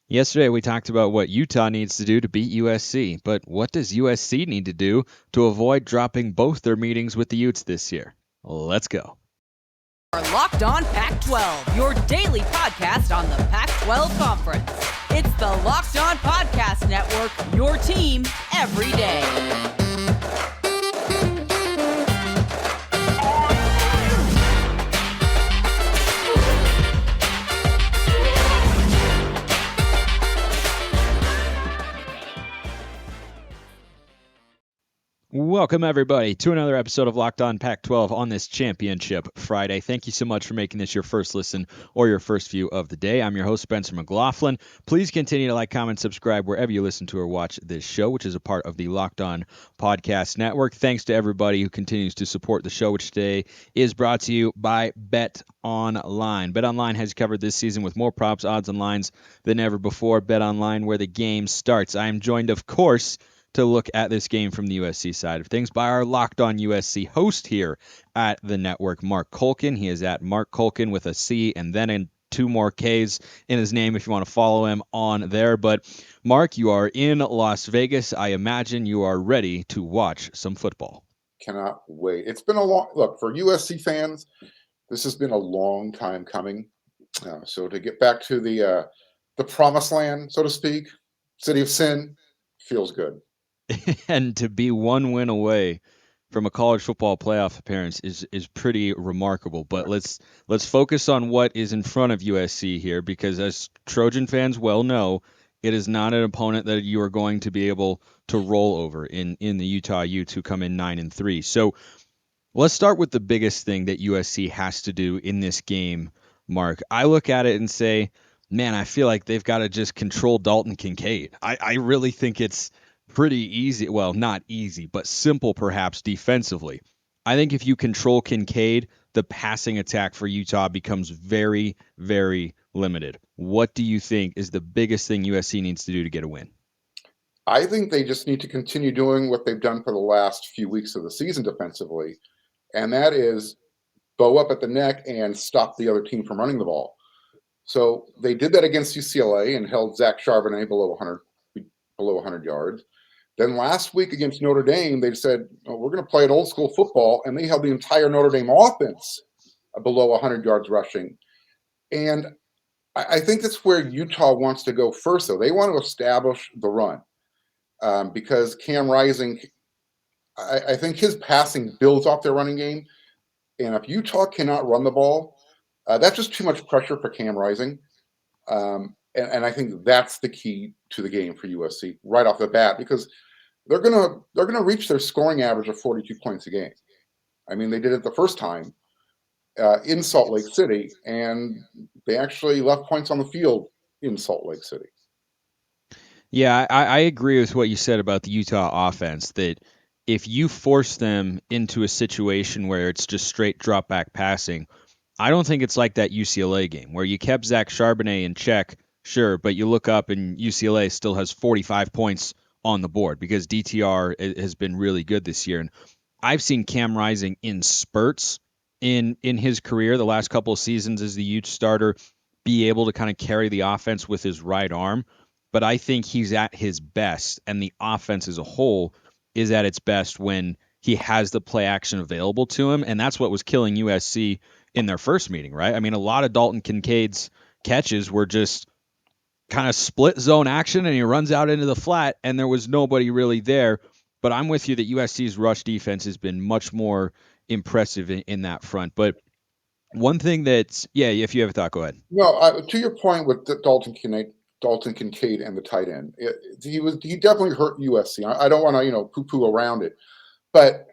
Yesterday, we talked about what Utah needs to do to beat USC, but what does USC need to do to avoid dropping both their meetings with the Utes this year? Let's go. Are Locked On Pac-12, your daily podcast on the Pac-12 Conference. It's the Locked On Podcast Network, your team every day. Welcome, everybody, to another episode of Locked On Pac-12 on this Championship Friday. Thank you so much for making this your first listen or your first view of the day. I'm your host, Spencer McLaughlin. Please continue to like, comment, subscribe wherever you listen to or watch this show, which is a part of the Locked On Podcast Network. Thanks to everybody who continues to support the show, which today is brought to you by BetOnline. BetOnline has covered this season with more props, odds, and lines than ever before. BetOnline, where the game starts. I am joined, of course, to look at this game from the USC side of things by our Locked On USC host here at the network, Marc Culkin. He is at Marc Culkin with a C and then two more K's in his name if you want to follow him on there. But Marc, you are in Las Vegas. I imagine you are ready to watch some football. Cannot wait. It's been a long look for USC fans. This has been a long time coming. So to get back to the promised land, so to speak, city of sin, feels good. And to be one win away from a college football playoff appearance is pretty remarkable. But let's focus on what is in front of USC here, because as Trojan fans well know, it is not an opponent that you are going to be able to roll over in the Utah Utes, who come in 9-3. So let's start with the biggest thing that USC has to do in this game, Marc. I look at it and say, man, I feel like they've got to just control Dalton Kincaid. I really think it's pretty easy. Well, not easy, but simple perhaps defensively. I think if you control Kincaid, the passing attack for Utah becomes very, very limited. What do you think is the biggest thing USC needs to do to get a win? I think they just need to continue doing what they've done for the last few weeks of the season defensively, and that is bow up at the neck and stop the other team from running the ball. So they did that against UCLA and held Zach Charbonnet below 100 yards. Then last week against Notre Dame, they said, oh, we're going to play at old school football, and they held the entire Notre Dame offense below 100 yards rushing. And I think that's where Utah wants to go first, though. They want to establish the run because Cam Rising, I think his passing builds off their running game. And if Utah cannot run the ball, that's just too much pressure for Cam Rising. And I think that's the key to the game for USC right off the bat, because they're gonna reach their scoring average of 42 points a game. I mean, they did it the first time in Salt Lake City, and they actually left points on the field in Salt Lake City. Yeah, I agree with what you said about the Utah offense, that if you force them into a situation where it's just straight drop back passing, I don't think it's like that UCLA game where you kept Zach Charbonnet in check, sure, but you look up and UCLA still has 45 points on the board because DTR has been really good this year. And I've seen Cam Rising in spurts in his career the last couple of seasons as the Utes starter be able to kind of carry the offense with his right arm. But I think he's at his best, and the offense as a whole is at its best when he has the play action available to him. And that's what was killing USC in their first meeting, right? I mean, a lot of Dalton Kincaid's catches were just kind of split zone action, and he runs out into the flat, and there was nobody really there. But I'm with you that USC's rush defense has been much more impressive in that front. But one thing that's, yeah, if you have a thought, go ahead. No, to your point with Dalton Kincaid and the tight end, he definitely hurt USC. I don't want to poo-poo around it, but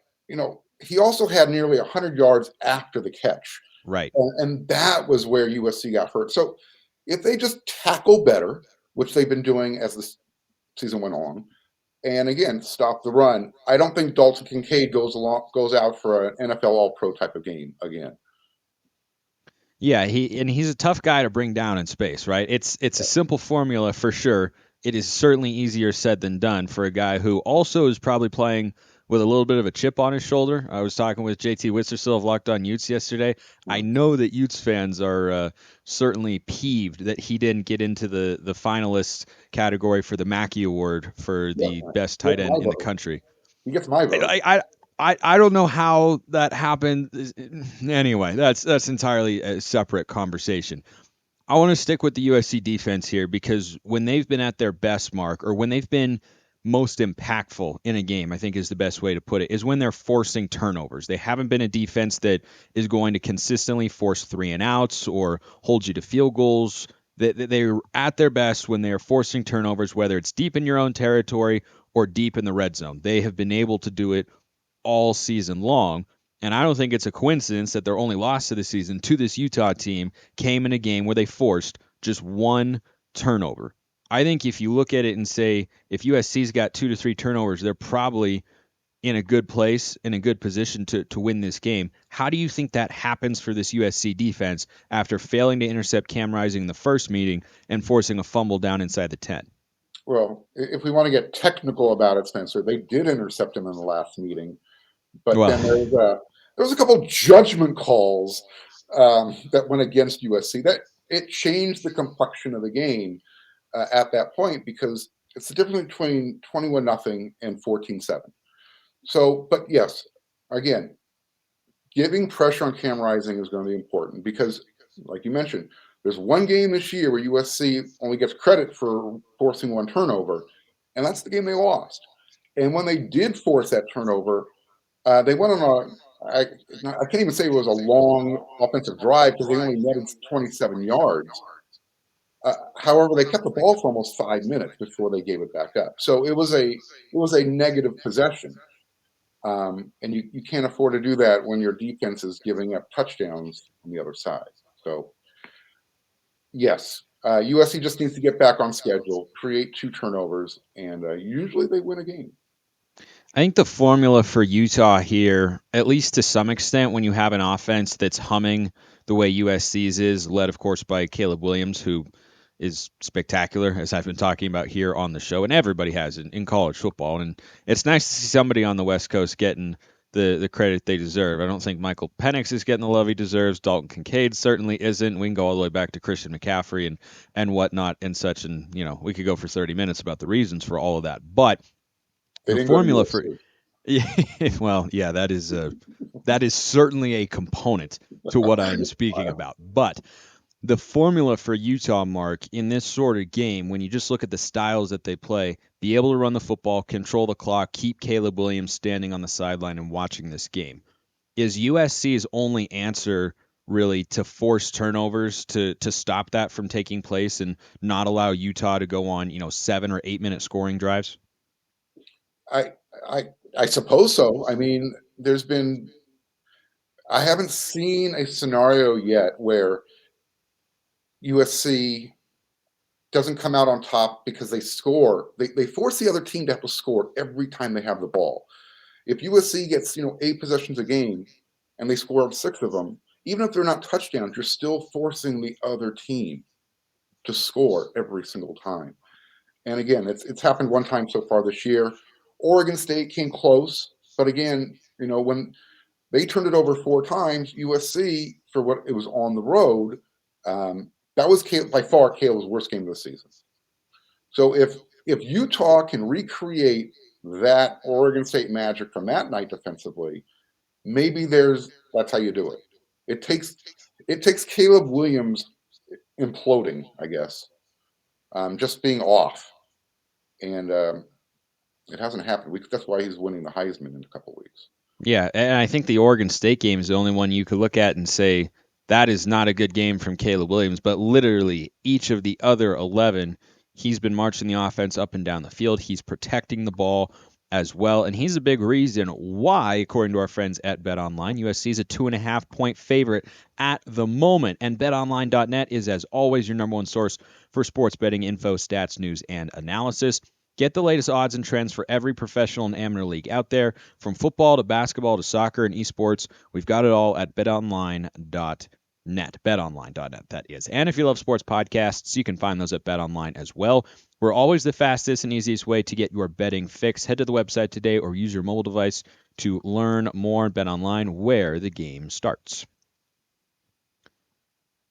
he also had nearly 100 yards after the catch, right? And that was where USC got hurt. So if they just tackle better, which they've been doing as the season went on, and again stop the run, I don't think Dalton Kincaid goes out for an NFL All-Pro type of game again. Yeah, he's a tough guy to bring down in space, right? It's a simple formula for sure. It is certainly easier said than done for a guy who also is probably playing with a little bit of a chip on his shoulder. I was talking with JT Wistersill of Locked On Utes yesterday. I Mm. know that Utes fans are certainly peeved that he didn't get into the finalist category for the Mackey Award for Yes, the man. best He tight gets my end in the vote. country. He gets my vote. I don't know how that happened. Anyway, that's entirely a separate conversation. I want to stick with the USC defense here because when they've been at their best, Mark, or when they've been most impactful in a game, I think is the best way to put it, is when they're forcing turnovers. They haven't been a defense that is going to consistently force 3-and-outs or hold you to field goals. They're at their best when they are forcing turnovers, whether it's deep in your own territory or deep in the red zone. They have been able to do it all season long. And I don't think it's a coincidence that their only loss of the season to this Utah team came in a game where they forced just one turnover. I think if you look at it and say if USC's got 2 to 3 turnovers, they're probably in a good place, in a good position to win this game. How do you think that happens for this USC defense after failing to intercept Cam Rising in the first meeting and forcing a fumble down inside the 10? Well, if we want to get technical about it, Spencer, they did intercept him in the last meeting, but Well, then there was a couple judgment calls that went against USC. That it changed the complexion of the game at that point because it's the difference between 21-0 and 14-7. So, but yes, again, giving pressure on Cam Rising is going to be important because, like you mentioned, there's one game this year where USC only gets credit for forcing one turnover, and that's the game they lost. And when they did force that turnover, they went on I can't even say it was a long offensive drive because they only netted 27 yards. However, they kept the ball for almost 5 minutes before they gave it back up. So it was a negative possession. And you can't afford to do that when your defense is giving up touchdowns on the other side. So, yes, USC just needs to get back on schedule, create 2 turnovers, and usually they win a game. I think the formula for Utah here, at least to some extent, when you have an offense that's humming the way USC's is, led, of course, by Caleb Williams, who is spectacular, as I've been talking about here on the show, and everybody has in college football. And it's nice to see somebody on the West Coast getting the credit they deserve. I don't think Michael Penix is getting the love he deserves. Dalton Kincaid certainly isn't. We can go all the way back to Christian McCaffrey and whatnot and such. And, we could go for 30 minutes about the reasons for all of that. But They the didn't go to formula for USC. yeah, well, yeah, that is certainly a component to what I am speaking about. But the formula for Utah, Mark, in this sort of game, when you just look at the styles that they play, be able to run the football, control the clock, keep Caleb Williams standing on the sideline and watching this game, is USC's only answer really to force turnovers to stop that from taking place and not allow Utah to go on, 7 or 8 minute scoring drives? I I I suppose so. I mean, I haven't seen a scenario yet where USC doesn't come out on top because they score. They force the other team to have to score every time they have the ball. If USC gets 8 possessions a game and they score 6 of them, even if they're not touchdowns, you're still forcing the other team to score every single time. And again, it's happened one time so far this year. Oregon State came close, but again, when they turned it over 4 times, USC for what it was on the road, that was by far Caleb's worst game of the season. So if Utah can recreate that Oregon State magic from that night defensively, maybe that's how you do it. It takes Caleb Williams imploding, I guess, just being off, and it hasn't happened. That's why he's winning the Heisman in a couple weeks. Yeah, and I think the Oregon State game is the only one you could look at and say that is not a good game from Caleb Williams, but literally each of the other 11, he's been marching the offense up and down the field. He's protecting the ball as well, and he's a big reason why, according to our friends at BetOnline, USC is a 2.5-point favorite at the moment. And BetOnline.net is, as always, your number one source for sports betting info, stats, news, and analysis. Get the latest odds and trends for every professional and amateur league out there, from football to basketball to soccer and esports. We've got it all at betonline.net. BetOnline.net, that is. And if you love sports podcasts, you can find those at BetOnline as well. We're always the fastest and easiest way to get your betting fix. Head to the website today or use your mobile device to learn more. BetOnline, where the game starts.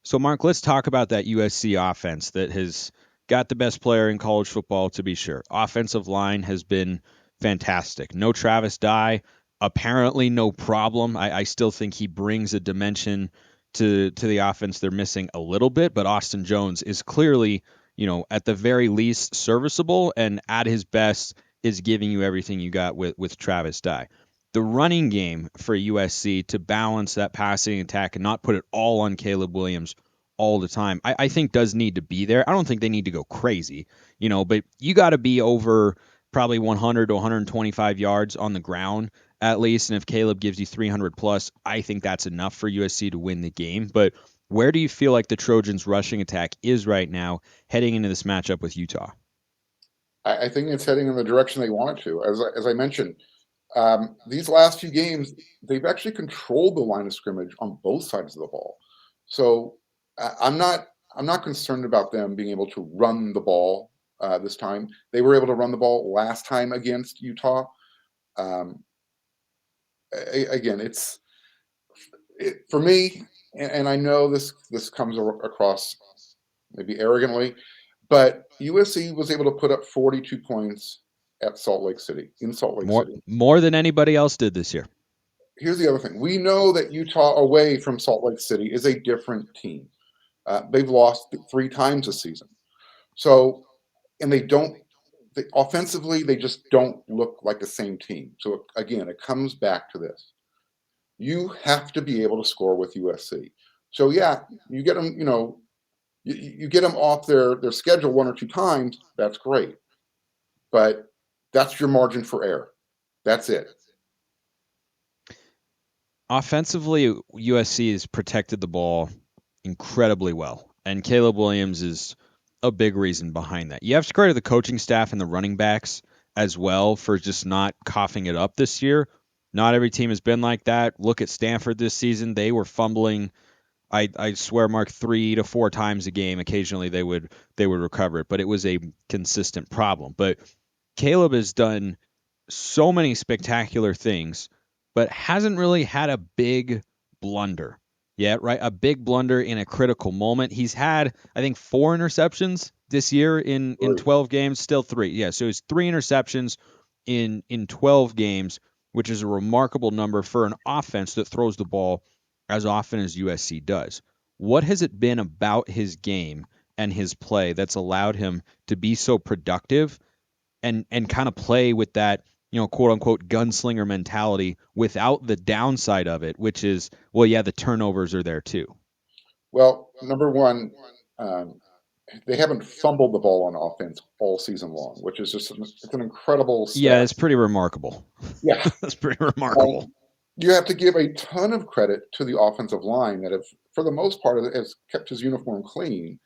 So, Marc, let's talk about that USC offense that has got the best player in college football, to be sure. Offensive line has been fantastic. No Travis Dye, apparently no problem. I still think he brings a dimension to the offense they're missing a little bit, but Austin Jones is clearly, at the very least serviceable, and at his best is giving you everything you got with Travis Dye. The running game for USC to balance that passing attack and not put it all on Caleb Williams all the time, I think does need to be there. I don't think they need to go crazy, but you got to be over probably 100 to 125 yards on the ground at least. And if Caleb gives you 300 plus, I think that's enough for USC to win the game. But where do you feel like the Trojans' rushing attack is right now heading into this matchup with Utah? I think it's heading in the direction they want it to. As I mentioned, these last few games, they've actually controlled the line of scrimmage on both sides of the ball. So I'm not concerned about them being able to run the ball this time. They were able to run the ball last time against Utah. Um, Again, for me, and I know this comes across maybe arrogantly, but USC was able to put up 42 points at Salt Lake City, in Salt Lake More City. more than anybody else did this year. Here's the other thing. We know that Utah away from Salt Lake City is a different team. They've lost 3 times this season. So, and offensively, they just don't look like the same team. So again, it comes back to this. You have to be able to score with USC. So yeah, you get them, you get them off their schedule 1 or 2 times. That's great. But that's your margin for error. That's it. Offensively, USC has protected the ball incredibly well, and Caleb Williams is a big reason behind that. You have to credit the coaching staff and the running backs as well for just not coughing it up this year. Not every team has been like that. Look at Stanford this season; they were fumbling. I swear, Mark, 3 to 4 times a game. Occasionally, they would recover it, but it was a consistent problem. But Caleb has done so many spectacular things, but hasn't really had a big blunder yet, right? A big blunder in a critical moment. He's had, I think, 4 interceptions this year in Great. 12 games, still 3. Yeah, so it's 3 interceptions in 12 games, which is a remarkable number for an offense that throws the ball as often as USC does. What has it been about his game and his play that's allowed him to be so productive and kind of play with that, quote unquote gunslinger mentality without the downside of it, which is, well, yeah, the turnovers are there too. Well, number one, um, they haven't fumbled the ball on offense all season long, which is it's an incredible Yeah, stat. it's pretty remarkable. Yeah. That's pretty remarkable. You have to give a ton of credit to the offensive line that have, for the most part, has kept his uniform clean.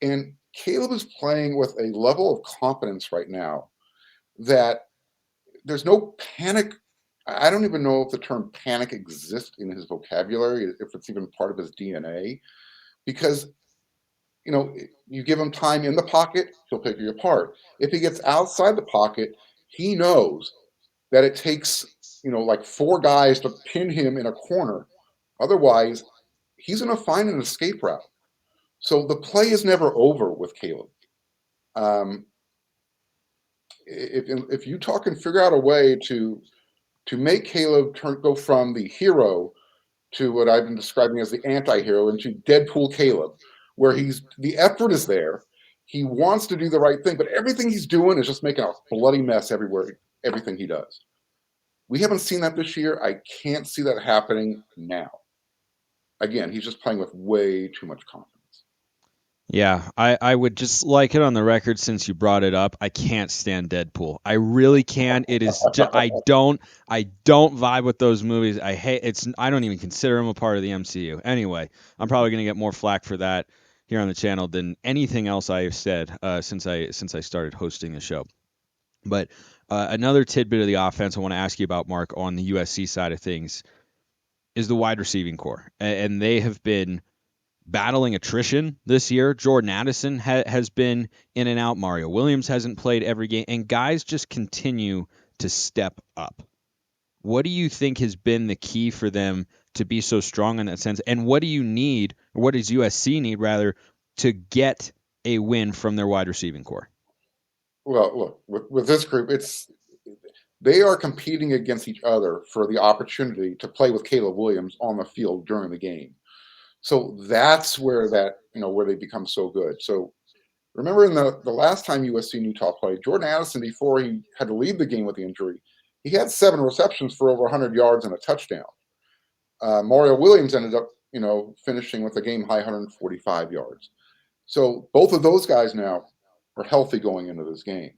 And Caleb is playing with a level of confidence right now that there's no panic. I don't even know if the term panic exists in his vocabulary, if it's even part of his DNA, because you give him time in the pocket, he'll pick you apart. If he gets outside the pocket, he knows that it takes, like 4 guys to pin him in a corner. Otherwise, he's going to find an escape route. So the play is never over with Caleb. Um, if Utah can figure out a way to make Caleb go from the hero to what I've been describing as the anti-hero into Deadpool Caleb, where the effort is there. He wants to do the right thing, but everything he's doing is just making a bloody mess everywhere, everything he does. We haven't seen that this year. I can't see that happening now. Again, he's just playing with way too much confidence. Yeah, I would just like it on the record since you brought it up. I can't stand Deadpool. I really can't. It is just I don't vibe with those movies. I don't even consider them a part of the MCU. Anyway, I'm probably gonna get more flack for that here on the channel than anything else I have said since I started hosting the show. But another tidbit of the offense I want to ask you about, Mark, on the USC side of things. is the wide receiving core, and they have been battling attrition this year. Jordan Addison has been in and out. Mario Williams hasn't played every game, and guys just continue to step up. What do you think has been the key for them to be so strong in that sense? And what do you need, or what does USC need rather, to get a win from their wide receiving core? Well, look, with this group, they are competing against each other for the opportunity to play with Caleb Williams on the field during the game. So that's where where they become so good. So remember in the last time USC and Utah played, Jordan Addison, before he had to leave the game with the injury, he had 7 receptions for over 100 yards and a touchdown. Mario Williams ended up, finishing with a game high 145 yards. So both of those guys now are healthy going into this game.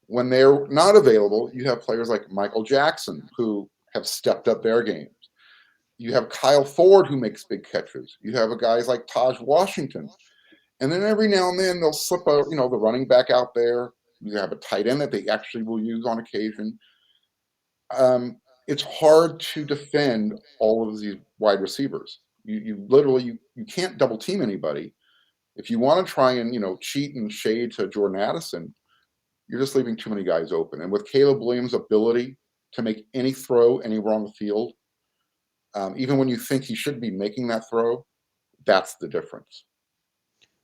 When they're not available, you have players like Michael Jackson who have stepped up their games. You have Kyle Ford who makes big catches. You have guys like Taj Washington. And then every now and then they'll slip the running back out there. You have a tight end that they actually will use on occasion. It's hard to defend all of these wide receivers. You literally you can't double team anybody. If you want to try and cheat and shade to Jordan Addison, you're just leaving too many guys open. And with Caleb Williams' ability to make any throw anywhere on the field, even when you think he should be making that throw, that's the difference.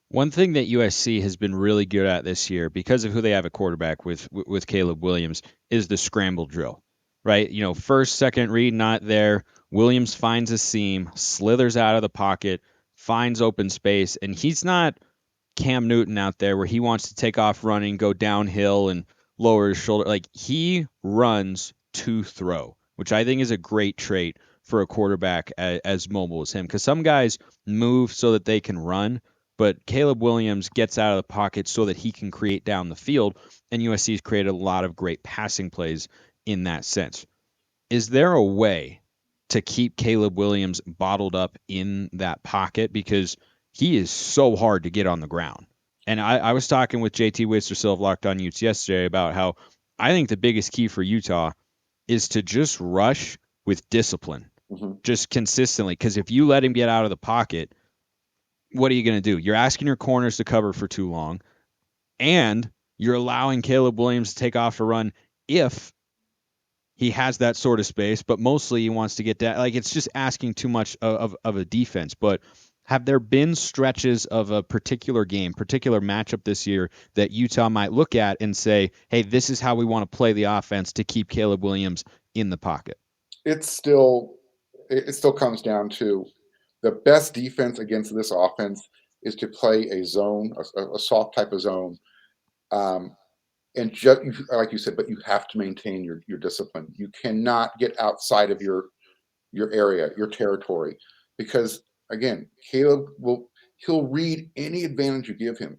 One thing that USC has been really good at this year, because of who they have at quarterback with Caleb Williams, is the scramble drill, right? First, second read not there. Williams finds a seam, slithers out of the pocket, finds open space, and he's not Cam Newton out there where he wants to take off running, go downhill, and lower his shoulder. Like, he runs to throw, which I think is a great trait for a quarterback as mobile as him. Because some guys move so that they can run, but Caleb Williams gets out of the pocket so that he can create down the field, and USC's created a lot of great passing plays in that sense. Is there a way to keep Caleb Williams bottled up in that pocket? Because he is so hard to get on the ground. And I was talking with JT Wistersill of Locked On Utes yesterday about how I think the biggest key for Utah is to just rush with discipline, just consistently. Because if you let him get out of the pocket, what are you going to do? You're asking your corners to cover for too long, and you're allowing Caleb Williams to take off a run if he has that sort of space, but mostly he wants to get down. Like, it's just asking too much of a defense. But have there been stretches of a particular game, particular matchup this year that Utah might look at and say, hey, this is how we want to play the offense to keep Caleb Williams in the pocket? It still comes down to the best defense against this offense is to play a zone, a soft type of zone. And just like you said, but you have to maintain your discipline. You cannot get outside of your area, your territory, because again, he'll read any advantage you give him.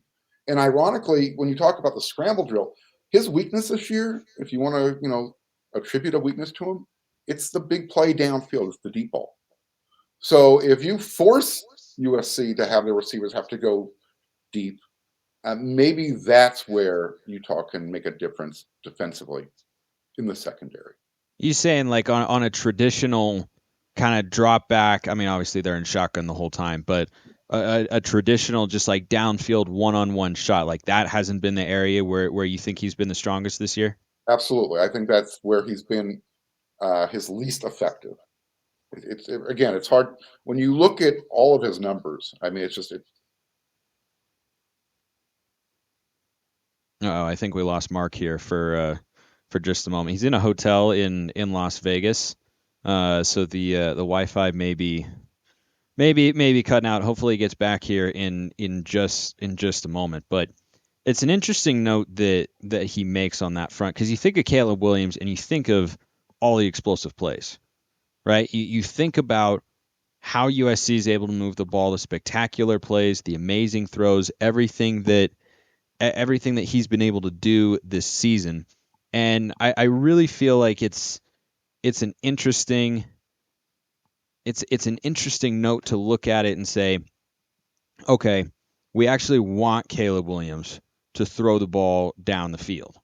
And ironically, when you talk about the scramble drill, his weakness this year, if you want to, attribute a weakness to him, it's the big play downfield, it's the deep ball. So if you force USC to have their receivers have to go deep, maybe that's where Utah can make a difference defensively in the secondary. You saying like on a traditional kind of drop back? I mean, obviously they're in shotgun the whole time, but a traditional just like downfield one-on-one shot like that hasn't been the area where you think he's been the strongest this year. Absolutely, I think that's where he's been his least effective. Again, it's hard when you look at all of his numbers. I mean, Oh, I think we lost Marc here for just a moment. He's in a hotel in Las Vegas, so the Wi-Fi maybe cutting out. Hopefully, he gets back here in just a moment. But it's an interesting note that he makes on that front, because you think of Caleb Williams and you think of all the explosive plays, right? You think about how USC is able to move the ball, the spectacular plays, the amazing throws, everything that he's been able to do this season. And I really feel like it's an interesting note to look at it and say, okay, we actually want Caleb Williams to throw the ball down the field.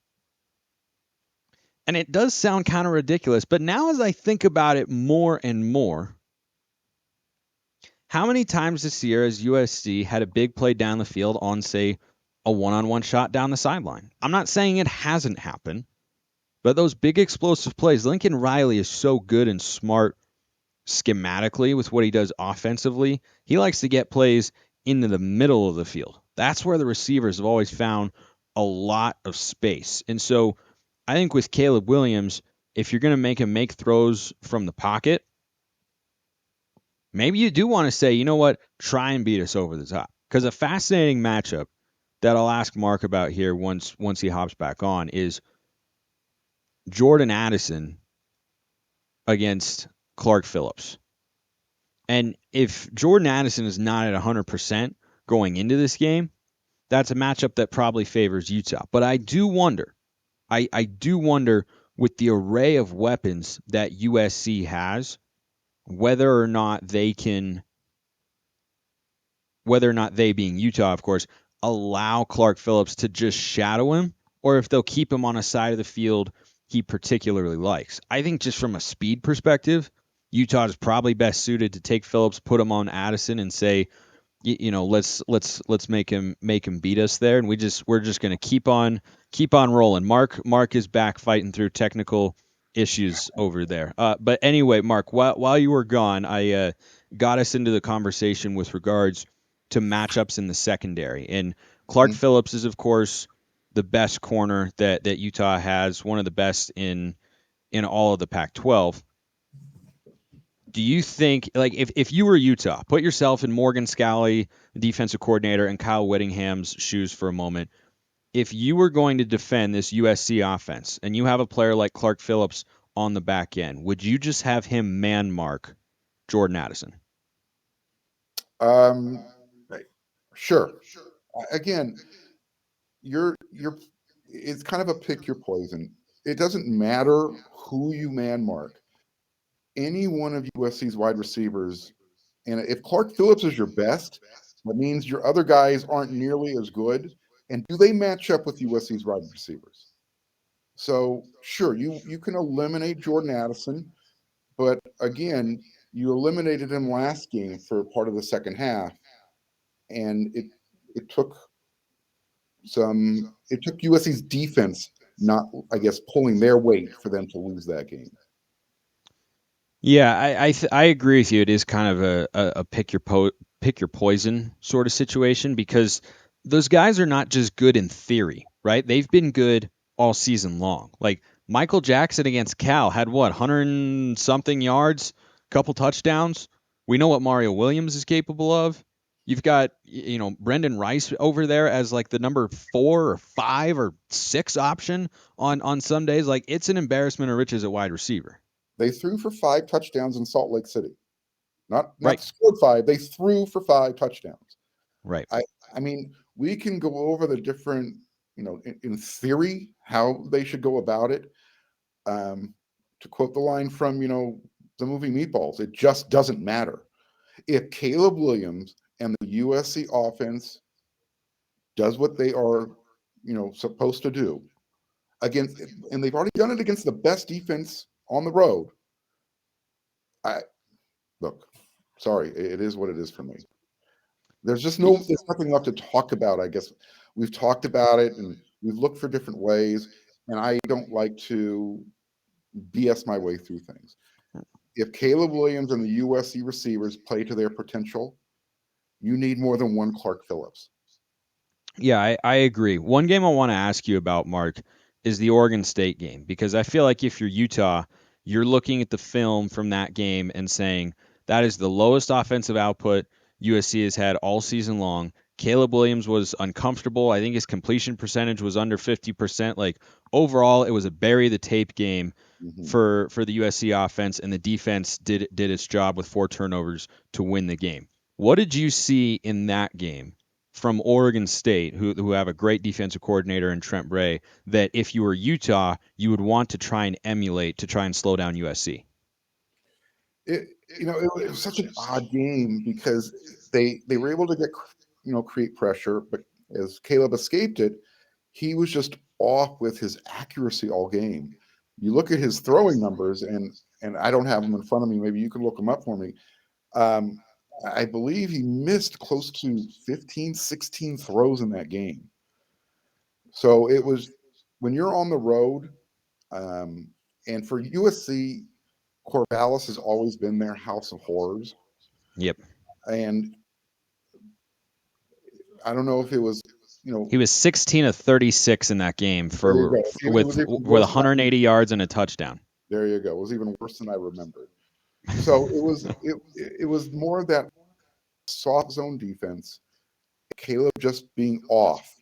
And it does sound kind of ridiculous, but now as I think about it more and more, How many times this year has USC had a big play down the field on, say, a one-on-one shot down the sideline? I'm not saying it hasn't happened, but those big explosive plays, Lincoln Riley is so good and smart schematically with what he does offensively. He likes to get plays into the middle of the field. That's where the receivers have always found a lot of space. And so I think with Caleb Williams, if you're going to make him make throws from the pocket, maybe you do want to say, you know what, try and beat us over the top. Because a fascinating matchup that I'll ask Marc about here once he hops back on is Jordan Addison against Clark Phillips. And if Jordan Addison is not at 100% going into this game, that's a matchup that probably favors Utah. But I do wonder, I do wonder with the array of weapons that USC has, whether or not they can, whether or not they, being Utah, of course, allow Clark Phillips to just shadow him, or if they'll keep him on a side of the field he particularly likes. I think just from a speed perspective, Utah is probably best suited to take Phillips, put him on Addison, and say, let's make him beat us there, and we're just going to keep on rolling. Marc is back fighting through technical issues over there. But anyway, Marc, while you were gone, I got us into the conversation with regards to matchups in the secondary, and Clark Mhm. Phillips is of course the best corner that Utah has, one of the best in all of the Pac-12. Do you think, like, if you were Utah, put yourself in Morgan Scalley, the defensive coordinator, and Kyle Whittingham's shoes for a moment. If you were going to defend this USC offense and you have a player like Clark Phillips on the back end, would you just have him man mark Jordan Addison? Um, right. Sure. Again, you're it's kind of a pick your poison. It doesn't matter who you man mark. Any one of USC's wide receivers, and if Clark Phillips is your best, that means your other guys aren't nearly as good. And do they match up with USC's wide receivers? So sure, you can eliminate Jordan Addison, but again, you eliminated him last game for part of the second half, and it took it took USC's defense not, I guess, pulling their weight for them to lose that game. Yeah, I agree with you. It is kind of a pick your poison sort of situation because those guys are not just good in theory, right? They've been good all season long. Like Michael Jackson against Cal had what, 100 something yards, couple touchdowns. We know what Mario Williams is capable of. You've got Brendan Rice over there as like the number 4 or 5 or 6 option on some days. Like it's an embarrassment of riches at wide receiver. They threw for 5 touchdowns in Salt Lake City. Not Right. scored five. They threw for 5 touchdowns. Right. I I mean, we can go over the different, in theory, how they should go about it. Um, to quote the line from, the movie Meatballs, it just doesn't matter. If Caleb Williams and the USC offense does what they are, supposed to do against, and they've already done it against the best defense on the road. I look, sorry, it is what it is for me. There's nothing left to talk about. I guess we've talked about it and we've looked for different ways, and I don't like to BS my way through things. If Caleb Williams and the USC receivers play to their potential, you need more than one Clark Phillips. Yeah, I agree. One game I want to ask you about, Marc, is the Oregon State game because I feel like if you're Utah, you're looking at the film from that game and saying that is the lowest offensive output USC has had all season long. Caleb Williams was uncomfortable. I think his completion percentage was under 50%. Like overall, it was a bury the tape game Mhm. for the USC offense, and the defense did its job with 4 turnovers to win the game. What did you see in that game from Oregon State, who have a great defensive coordinator in Trent Bray, that if you were Utah, you would want to try and emulate to try and slow down USC? It it was such an odd game because they were able to get create pressure, but as Caleb escaped it, he was just off with his accuracy all game. You look at his throwing numbers, and I don't have them in front of me. Maybe you can look them up for me. Um, I believe he missed close to 15, 16 throws in that game. So it was when you're on the road, um, and for USC, Corvallis has always been their house of horrors. Yep. And I don't know if it was, He was 16 of 36 in that game there you go. It was with even with worse than 180 yards and a touchdown. there you go. It was even worse than I remembered. So it was more of that soft zone defense. Caleb just being off.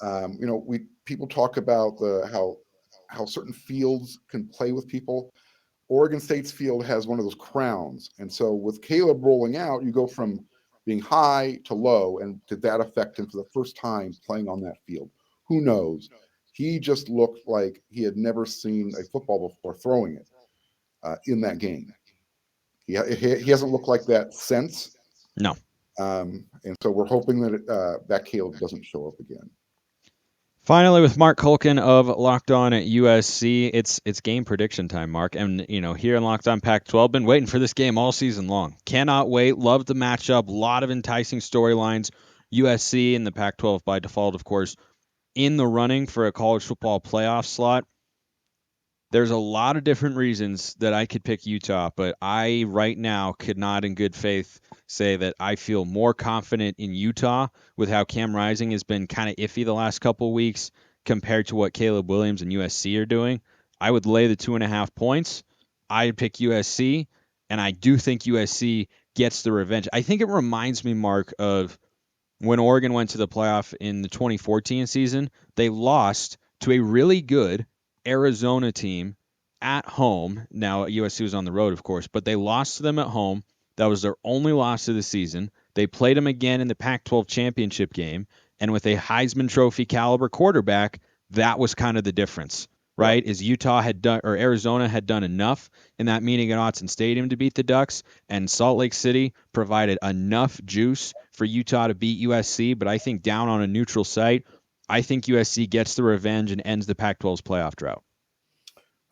We people talk about the how certain fields can play with people. Oregon State's field has one of those crowns, and so with Caleb rolling out, you go from being high to low, and did that affect him for the first time playing on that field? Who knows? He just looked like he had never seen a football before throwing it in that game. He hasn't looked like that since, No. and so we're hoping that that Caleb doesn't show up again. Finally, with Marc Culkin of Locked On at USC, it's game prediction time, Mark. And here in Locked On Pac-12, been waiting for this game all season long. Cannot wait. Love the matchup. A lot of enticing storylines. USC and the Pac-12 by default, of course, in the running for a college football playoff slot. There's a lot of different reasons that I could pick Utah, but I right now could not in good faith say that I feel more confident in Utah with how Cam Rising has been kind of iffy the last couple of weeks compared to what Caleb Williams and USC are doing. I would lay the 2.5 points. I'd pick USC, and I do think USC gets the revenge. I think it reminds me, Mark, of when Oregon went to the playoff in the 2014 season. They lost to a really good Arizona team at home. Now, USC was on the road, of course, but they lost to them at home. That was their only loss of the season. They played them again in the Pac-12 championship game, and with a Heisman Trophy caliber quarterback, that was kind of the difference, right? Is Utah had done, or Arizona had done enough in that meeting at Autzen Stadium to beat the Ducks, and Salt Lake City provided enough juice for Utah to beat USC. But I think down on a neutral site, I think USC gets the revenge and ends the Pac-12's playoff drought.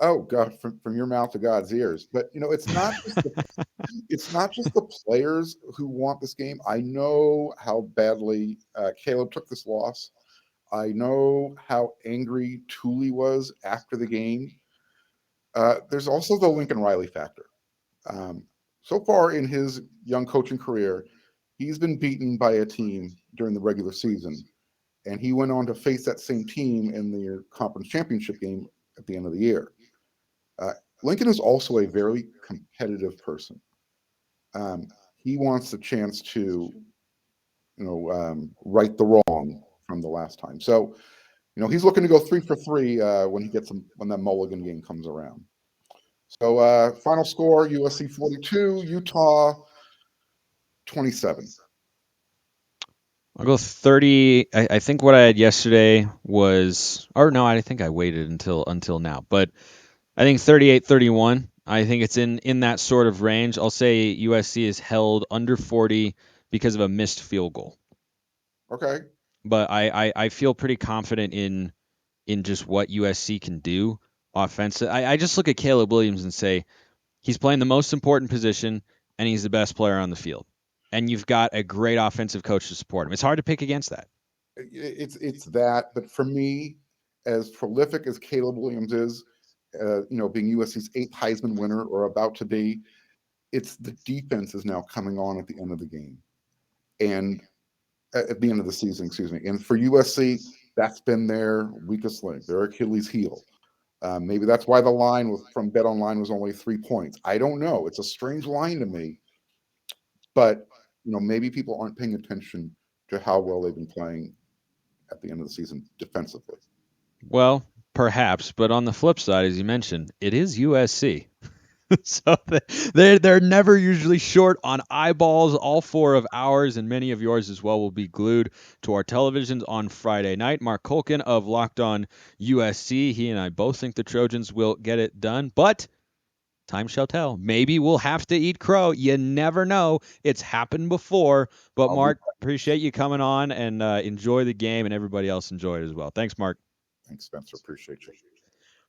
Oh God, from your mouth to God's ears. But it's not just the players who want this game. I know how badly Caleb took this loss. I know how angry Tooley was after the game. There's also the Lincoln Riley factor. So far in his young coaching career, he's been beaten by a team during the regular season, and he went on to face that same team in the conference championship game at the end of the year. Lincoln is also a very competitive person. He wants the chance to, right the wrong from the last time. So, he's looking to go 3 for 3 when that Mulligan game comes around. So, final score: USC 42, Utah 27. I'll go 30. I think what I had yesterday was, or no, I think I waited until now, but I think 38-31. I think it's in that sort of range. I'll say USC is held under 40 because of a missed field goal. Okay. But I feel pretty confident in just what USC can do offensive. I just look at Caleb Williams and say he's playing the most important position and he's the best player on the field. And you've got a great offensive coach to support him. It's hard to pick against that. It's that, but for me, as prolific as Caleb Williams is, being USC's 8th Heisman winner or about to be, it's the defense is now coming on at the end of the game, and at the end of the season, excuse me. And for USC, that's been their weakest link, their Achilles heel. Maybe that's why the line from BetOnline was only 3 points. I don't know. It's a strange line to me, but maybe people aren't paying attention to how well they've been playing at the end of the season defensively. Well, perhaps, but on the flip side, as you mentioned, it is USC. So they're never usually short on eyeballs. All 4 of ours and many of yours as well will be glued to our televisions on Friday night. Marc Culkin of Locked On USC. He and I both think the Trojans will get it done, but time shall tell. Maybe we'll have to eat crow. You never know. It's happened before. But Mark, appreciate you coming on and enjoy the game, and everybody else enjoy it as well. Thanks, Mark. Thanks, Spencer. Appreciate you.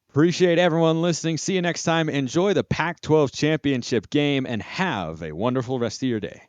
Appreciate everyone listening. See you next time. Enjoy the Pac-12 championship game and have a wonderful rest of your day.